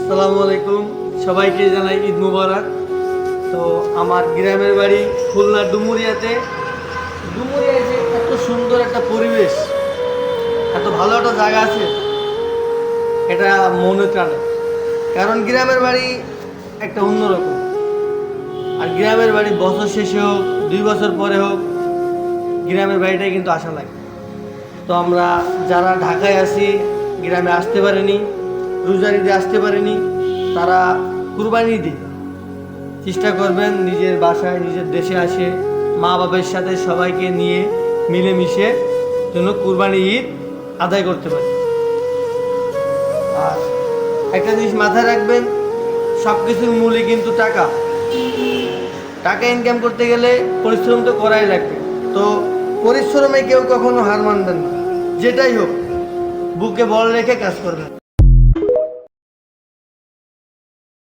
আসসালামু আলাইকুম, সবাইকে জানাই ঈদ মুবারক। তো আমার গ্রামের বাড়ি খুলনা ডুমুরিয়াতে। ডুমুরিয়ায় যে এত সুন্দর একটা পরিবেশ, এত ভালো একটা জায়গা আছে, এটা মনে টানে। কারণ গ্রামের বাড়ি একটা অন্যরকম। আর গ্রামের বাড়ি বছর শেষে হোক, 2 বছর পরে হোক, গ্রামের বাড়িটাই কিন্তু আশা লাগে। তো আমরা যারা ঢাকায় আছি, গ্রামে আসতে পারিনি, রোজার ঈদে আসতে পারিনি, তারা কুরবানি ঈদে চেষ্টা করবেন নিজের বাসায়, নিজের দেশে আসে মা বাবার সাথে সবাইকে নিয়ে মিলেমিশে যেন কুরবানি ঈদ আদায় করতে পারে। আর একটা জিনিস মাথায় রাখবেন, সব কিছুর মূলে কিন্তু টাকা। টাকা ইনকাম করতে গেলে পরিশ্রম তো করাই লাগবে। তো পরিশ্রমে কেউ কখনো হার মানবেন না, যেটাই হোক বুকে বল রেখে কাজ করবেন।